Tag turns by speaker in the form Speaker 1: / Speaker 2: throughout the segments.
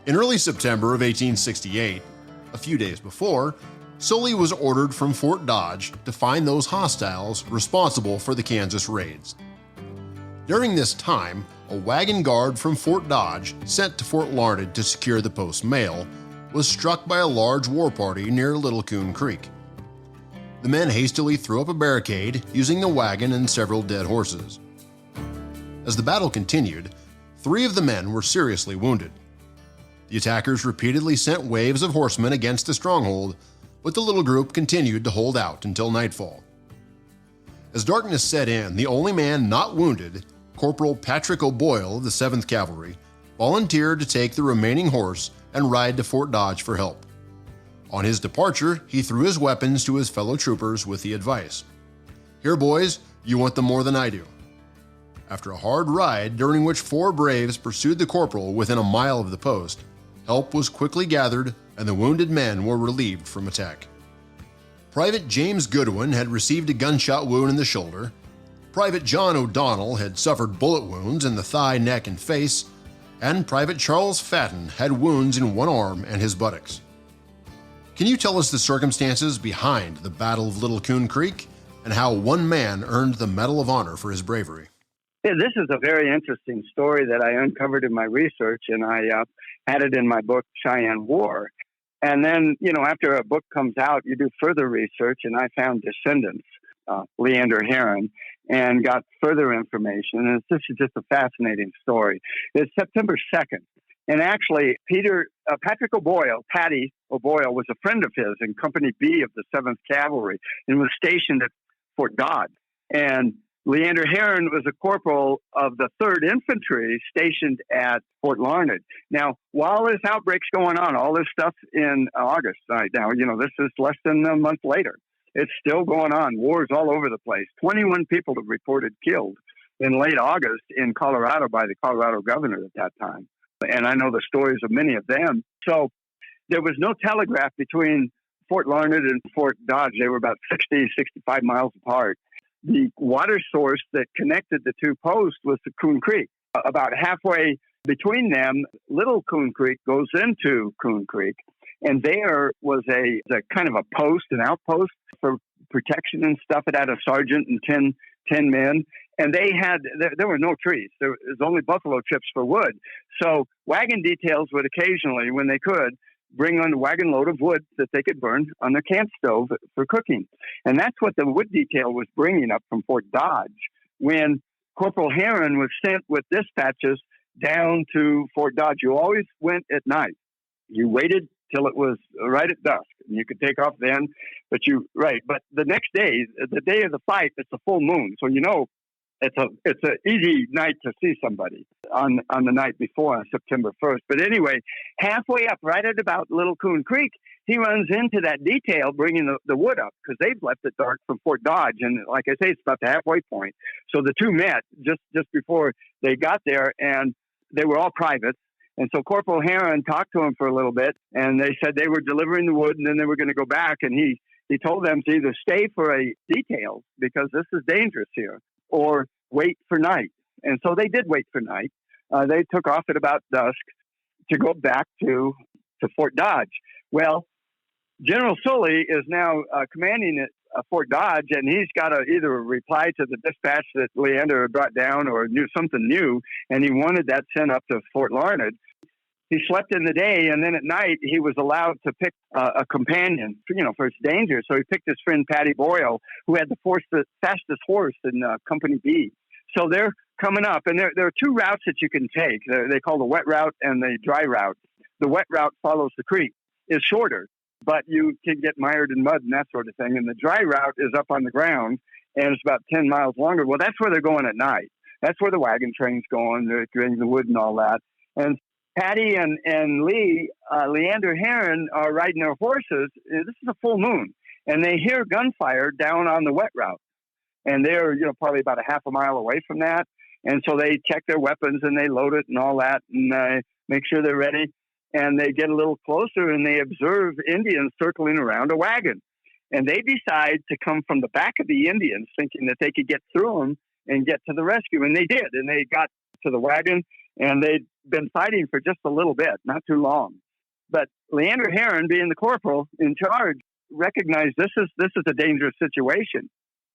Speaker 1: In early September of 1868, a few days before, Sully was ordered from Fort Dodge to find those hostiles responsible for the Kansas raids. During this time, a wagon guard from Fort Dodge, sent to Fort Larned to secure the post's mail, was struck by a large war party near Little Coon Creek. The men hastily threw up a barricade using the wagon and several dead horses. As the battle continued, 3 of the men were seriously wounded. The attackers repeatedly sent waves of horsemen against the stronghold, but the little group continued to hold out until nightfall. As darkness set in, the only man not wounded, Corporal Patrick O'Boyle of the 7th Cavalry, volunteered to take the remaining horse and ride to Fort Dodge for help. On his departure, he threw his weapons to his fellow troopers with the advice, "Here, boys, you want them more than I do." After a hard ride, during which 4 braves pursued the corporal within a mile of the post, help was quickly gathered and the wounded men were relieved from attack. Private James Goodwin had received a gunshot wound in the shoulder. Private John O'Donnell had suffered bullet wounds in the thigh, neck, and face, and Private Charles Fatton had wounds in one arm and his buttocks. Can you tell us the circumstances behind the Battle of Little Coon Creek and how one man earned the Medal of Honor for his bravery?
Speaker 2: Yeah, this is a very interesting story that I uncovered in my research, and I had it in my book, Cheyenne War. And then, after a book comes out, you do further research, and I found descendants, Leander Herron, and got further information. And this is just a fascinating story. It's September 2nd. And actually, Patrick O'Boyle, Patty O'Boyle, was a friend of his in Company B of the 7th Cavalry and was stationed at Fort Dodge. And Leander Herron was a corporal of the 3rd Infantry stationed at Fort Larned. Now, while this outbreak's going on, all this stuff in August right now, this is less than a month later. It's still going on. Wars all over the place. 21 people have reported killed in late August in Colorado by the Colorado governor at that time. And I know the stories of many of them. So there was no telegraph between Fort Larned and Fort Dodge. They were about 65 miles apart. The water source that connected the 2 posts was the Coon Creek. About halfway between them, Little Coon Creek goes into Coon Creek. And there was a kind of a post, an outpost for protection and stuff. It had a sergeant and 10 men. And there were no trees. There was only buffalo chips for wood. So wagon details would occasionally, when they could, bring on a wagon load of wood that they could burn on their camp stove for cooking. And that's what the wood detail was bringing up from Fort Dodge when Corporal Herron was sent with dispatches down to Fort Dodge. You always went at night. You waited till it was right at dusk. And you could take off then, but the next day, the day of the fight, it's a full moon. So it's an easy night to see somebody on the night before, on September 1st. But anyway, halfway up, right at about Little Coon Creek, he runs into that detail bringing the wood up because they've left it dark from Fort Dodge. And like I say, it's about the halfway point. So the 2 met just before they got there, and they were all privates. And so Corporal Herron talked to him for a little bit, and they said they were delivering the wood, and then they were going to go back. And he told them to either stay for a detail because this is dangerous here, or wait for night. And so they did wait for night. They took off at about dusk to go back to Fort Dodge. Well, General Sully is now commanding at Fort Dodge, and he's got to either reply to the dispatch that Leander had brought down or knew something new, and he wanted that sent up to Fort Larned. He slept in the day, and then at night he was allowed to pick a companion, for its danger. So he picked his friend Patty Boyle, who had the fastest horse in Company B. So they're coming up, and there are 2 routes that you can take. They call the wet route and the dry route. The wet route follows the creek. It's shorter, but you can get mired in mud and that sort of thing. And the dry route is up on the ground, and it's about 10 miles longer. Well, that's where they're going at night. That's where the wagon train's going. They're getting the wood and all that. And Patty and Leander Herron are riding their horses. This is a full moon, and they hear gunfire down on the wet route. And they're, probably about a half a mile away from that. And so they check their weapons and they load it and all that and make sure they're ready. And they get a little closer and they observe Indians circling around a wagon. And they decide to come from the back of the Indians, thinking that they could get through them and get to the rescue. And they did. And they got to the wagon and they been fighting for just a little bit, not too long. But Leander Herron, being the corporal in charge, recognized this is a dangerous situation.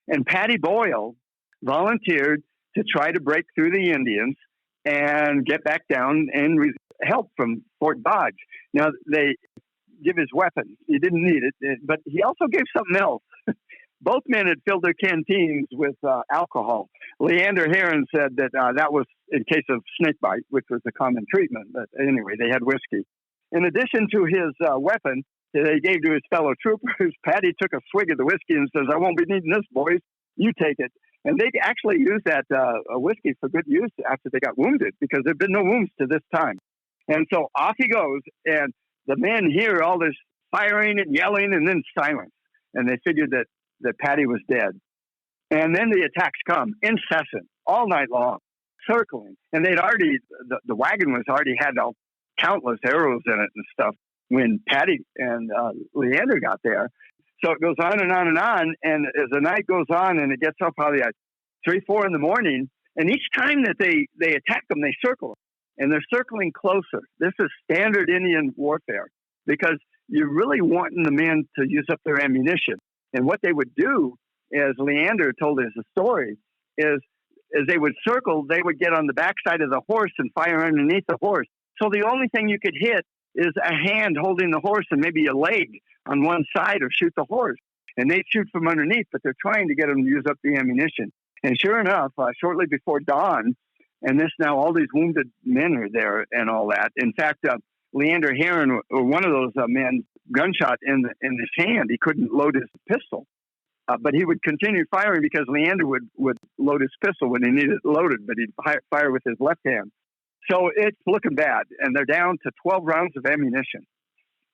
Speaker 2: And Patty Boyle volunteered to try to break through the Indians and get back down and help from Fort Dodge. Now, they give his weapon. He didn't need it, but he also gave something else. Both men had filled their canteens with alcohol. Leander Herron said that that was in case of snake bite, which was a common treatment. But anyway, they had whiskey. In addition to his weapon that he gave to his fellow troopers, Patty took a swig of the whiskey and says, "I won't be needing this, boys. You take it." And they actually used that whiskey for good use after they got wounded, because there had been no wounds to this time. And so off he goes, and the men hear all this firing and yelling and then silence. And they figured that Patty was dead. And then the attacks come, incessant, all night long, circling. And they'd already, the wagon was already had countless arrows in it and stuff when Patty and Leander got there. So it goes on and on and on. And as the night goes on and it gets up probably at 3, 4 in the morning, and each time that they attack them, they circle them. And they're circling closer. This is standard Indian warfare, because you're really wanting the men to use up their ammunition. And what they would do, as Leander told us a story, is as they would circle, they would get on the backside of the horse and fire underneath the horse. So the only thing you could hit is a hand holding the horse and maybe a leg on one side, or shoot the horse. And they'd shoot from underneath, but they're trying to get them to use up the ammunition. And sure enough, shortly before dawn, and this now all these wounded men are there and all that. In fact, Leander Herron, or one of those men, gunshot in his hand. He couldn't load his pistol, but he would continue firing because Leander would load his pistol when he needed it loaded, but he'd fire with his left hand. So it's looking bad, and they're down to 12 rounds of ammunition.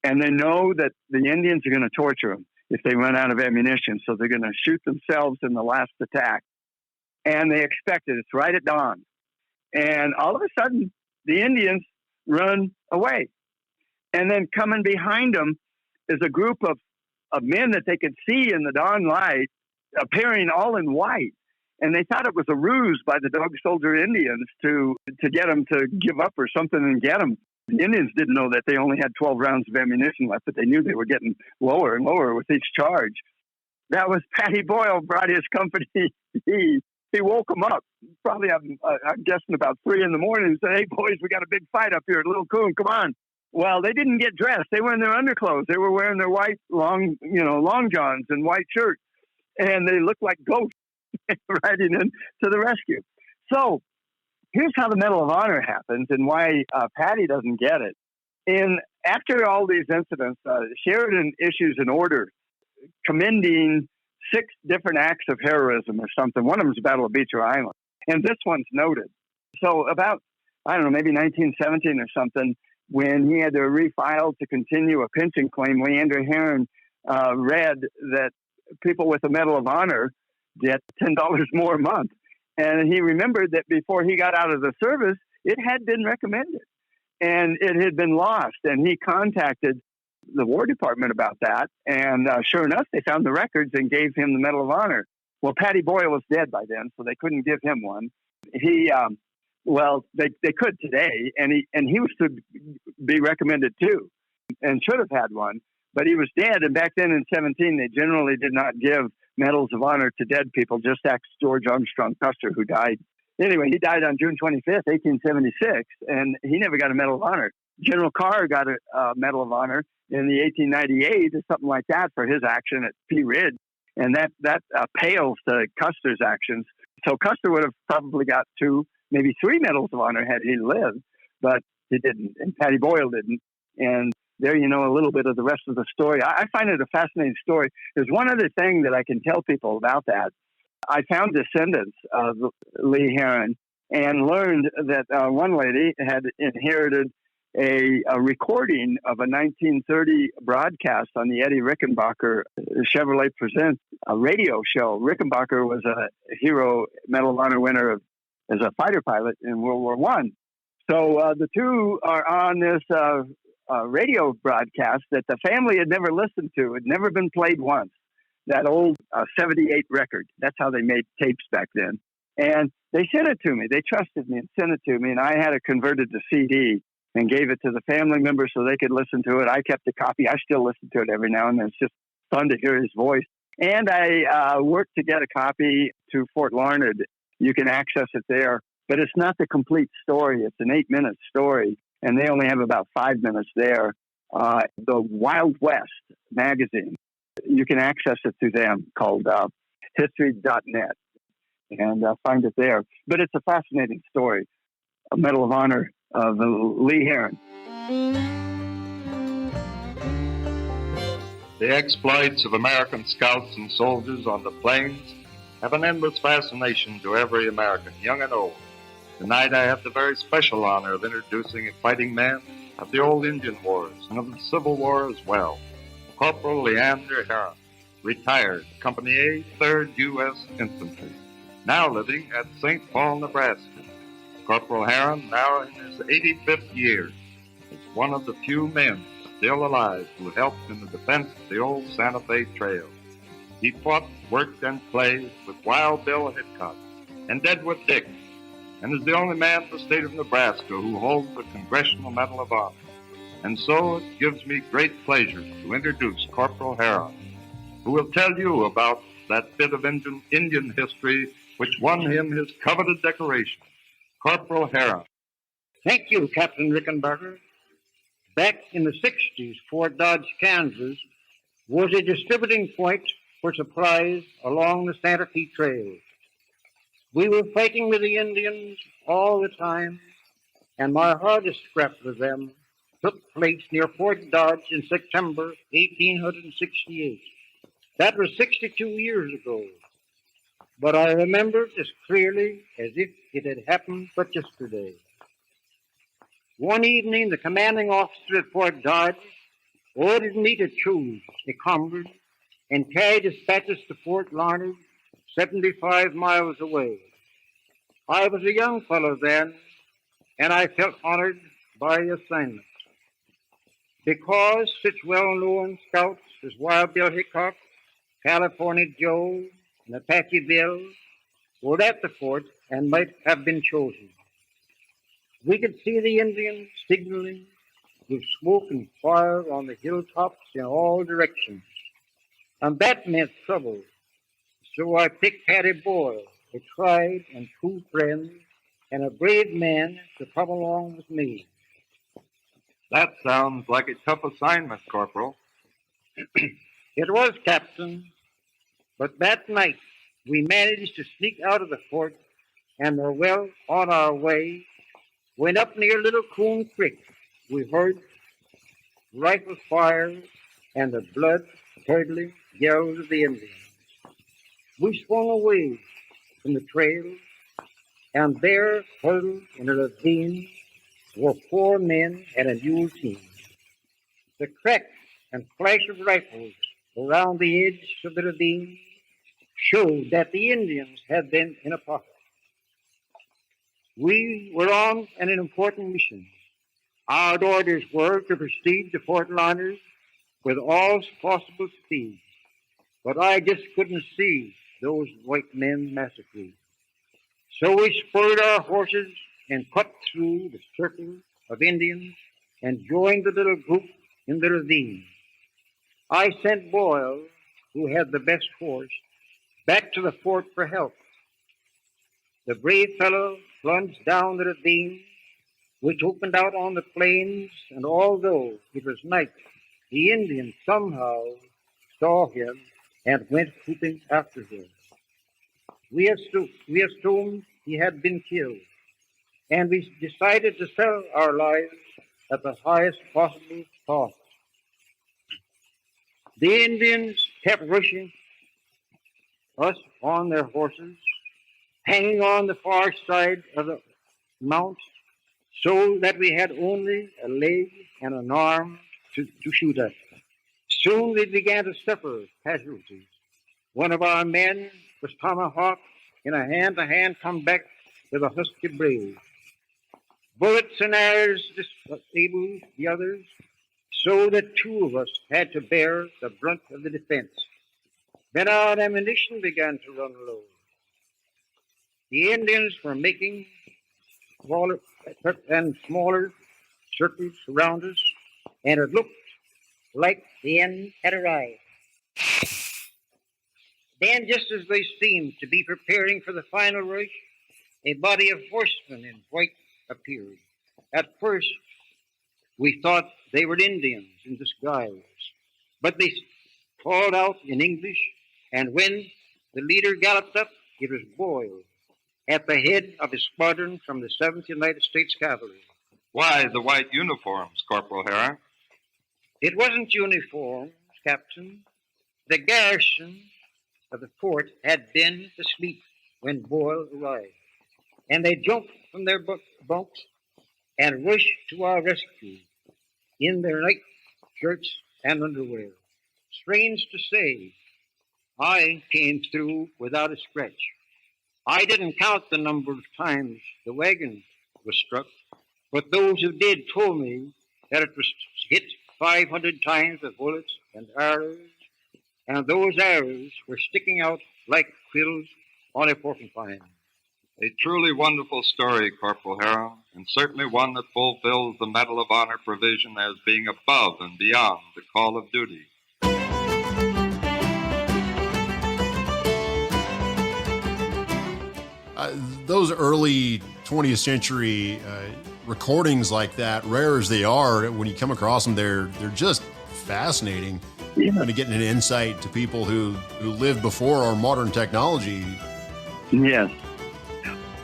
Speaker 2: And they know that the Indians are going to torture them if they run out of ammunition, so they're going to shoot themselves in the last attack. And they expect it. It's right at dawn. And all of a sudden, the Indians run away. And then coming behind them is a group of men that they could see in the dawn light, appearing all in white. And they thought it was a ruse by the dog soldier Indians to get them to give up or something and get them. The Indians didn't know that they only had 12 rounds of ammunition left, but they knew they were getting lower and lower with each charge. That was Patty Boyle brought his company. He woke them up. Probably, I'm guessing about 3 in the morning, and said, "Hey, boys, we got a big fight up here at Little Coon. Come on." Well, they didn't get dressed. They were in their underclothes. They were wearing their white long johns and white shirts, and they looked like ghosts riding in to the rescue. So here's how the Medal of Honor happens and why Patty doesn't get it. After all these incidents, Sheridan issues an order commending 6 different acts of heroism or something. One of them is the Battle of Beecher Island, and this one's noted. So about, I don't know, maybe 1917 or something, when he had to refile to continue a pension claim, Leander Herron read that people with the Medal of Honor get $10 more a month. And he remembered that before he got out of the service, it had been recommended and it had been lost. And he contacted the War Department about that. And sure enough, they found the records and gave him the Medal of Honor. Well, Patty Boyle was dead by then, so they couldn't give him one. They could today, and he was to be recommended too, and should have had one, but he was dead. And back then in 17, they generally did not give medals of honor to dead people. Just ask George Armstrong Custer, who died. Anyway, he died on June 25th, 1876, and he never got a Medal of Honor. General Carr got a Medal of Honor in the 1898 or something like that for his action at Pea Ridge, and that pales to Custer's actions. So Custer would have probably got 2, maybe 3 Medals of Honor had he lived, but he didn't, and Patty Boyle didn't. And there you know a little bit of the rest of the story. I find it a fascinating story. There's one other thing that I can tell people about that. I found descendants of Lee Herron and learned that one lady had inherited a recording of a 1930 broadcast on the Eddie Rickenbacker Chevrolet Presents a radio show. Rickenbacker was a hero Medal of Honor winner as a fighter pilot in World War I. So the two are on this radio broadcast that the family had never listened to. It had never been played once. That old 78 record. That's how they made tapes back then. And they sent it to me. They trusted me and sent it to me. And I had it converted to CD and gave it to the family members so they could listen to it. I kept a copy. I still listen to it every now and then. It's just fun to hear his voice. And I worked to get a copy to Fort Larned. You can access it there. But it's not the complete story. It's an 8-minute story. And they only have about 5 minutes there. The Wild West magazine, you can access it through them, called history.net. And find it there. But it's a fascinating story. A Medal of Honor of Lee Herron.
Speaker 3: The exploits of American scouts and soldiers on the plains have an endless fascination to every American, young and old. Tonight I have the very special honor of introducing a fighting man of the old Indian Wars and of the Civil War as well, Corporal Leander Herron, retired, Company A, 3rd U.S. Infantry, now living at St. Paul, Nebraska. Corporal Herron, now in his 85th year, is one of the few men still alive who helped in the defense of the old Santa Fe Trail. He fought, worked, and played with Wild Bill Hickok and Deadwood Dick, and is the only man in the state of Nebraska who holds the Congressional Medal of Honor. And so it gives me great pleasure to introduce Corporal Herron, who will tell you about that bit of Indian history which won him his coveted decoration. Corporal Herron.
Speaker 4: Thank you, Captain Rickenbacker. Back in the 60s, Fort Dodge, Kansas, was a distributing point for supplies along the Santa Fe Trail. We were fighting with the Indians all the time, and my hardest scrap with them took place near Fort Dodge in September 1868. That was 62 years ago, but I remember it as clearly as if it had happened but yesterday. One evening, the commanding officer at Fort Dodge ordered me to choose a comrade and carry dispatches to Fort Larned, 75 miles away. I was a young fellow then, and I felt honored by the assignment. Because such well-known scouts as Wild Bill Hickok, California Joe, and Apache Bill were at the fort and might have been chosen. We could see the Indians signaling with smoke and fire on the hilltops in all directions, and that meant trouble. So I picked Patty Boyle, a tried and true friend, and a brave man to come along with me.
Speaker 3: That sounds like a tough assignment, Corporal.
Speaker 4: It was, Captain, but that night we managed to sneak out of the fort and were well on our way. When up near Little Coon Creek, we heard rifle fire and the blood-curdling yells of the Indians. We swung away from the trail, and there, huddled in a ravine, were 4 men and a mule team. The crack and flash of rifles around the edge of the ravine showed that the Indians had been in a pocket. We were on an important mission. Our orders were to proceed to Fort Larned with all possible speed, but I just couldn't see those white men massacred. So we spurred our horses and cut through the circle of Indians and joined the little group in the ravine. I sent Boyle, who had the best horse, back to the fort for help. The brave fellow plunged down the ravine, which opened out on the plains, and although it was night, the Indians somehow saw him and went whooping after him. We assumed he had been killed, and we decided to sell our lives at the highest possible cost. The Indians kept rushing us on their horses, hanging on the far side of the mount, so that we had only a leg and an arm to shoot at. Soon we began to suffer casualties. One of our men was tomahawked in a hand-to-hand combat with a husky brave. Bullets and arrows disabled the others, so that 2 of us had to bear the brunt of the defense. Then our ammunition began to run low. The Indians were making smaller and smaller circles around us, and it looked like the end had arrived. Then, just as they seemed to be preparing for the final rush, a body of horsemen in white appeared. At first, we thought they were Indians in disguise, but they called out in English, and when the leader galloped up, it was Boyle, at the head of his squadron from the 7th United States Cavalry.
Speaker 3: Why the white uniforms, Corporal Herron?
Speaker 4: It wasn't uniforms, Captain. The garrison of the fort had been asleep when Boyle arrived, and they jumped from their bunks and rushed to our rescue in their night shirts and underwear. Strange to say, I came through without a scratch. I didn't count the number of times the wagon was struck, but those who did told me that it was hit 500 times with bullets and arrows, and those arrows were sticking out like quills on a porcupine.
Speaker 3: A truly wonderful story, Corporal Herron, and certainly one that fulfills the Medal of Honor provision as being above and beyond the call of duty.
Speaker 1: Those early 20th century recordings like that, rare as they are, when you come across them, they're just fascinating.
Speaker 2: Yeah.
Speaker 1: And getting an insight to people who lived before our modern technology.
Speaker 2: Yes.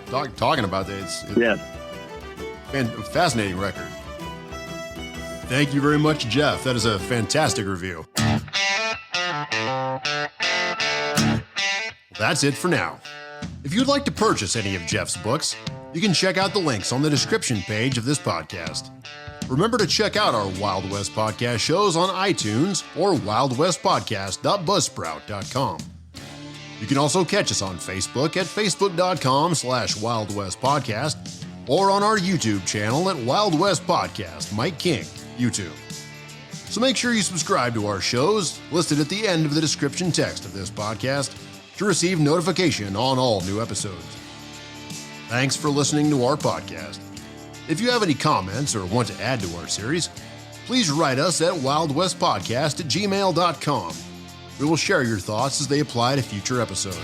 Speaker 1: Talking about that, it's
Speaker 2: Yes.
Speaker 1: a fascinating record. Thank you very much, Jeff. That is a fantastic review. That's it for now. If you'd like to purchase any of Jeff's books, you can check out the links on the description page of this podcast. Remember to check out our Wild West Podcast shows on iTunes or wildwestpodcast.buzzsprout.com. You can also catch us on Facebook at facebook.com/Wild West Podcast or on our YouTube channel at Wild West Podcast, Mike King, YouTube. So make sure you subscribe to our shows listed at the end of the description text of this podcast to receive notification on all new episodes. Thanks for listening to our podcast. If you have any comments or want to add to our series, please write us at wildwestpodcast@gmail.com. We will share your thoughts as they apply to future episodes.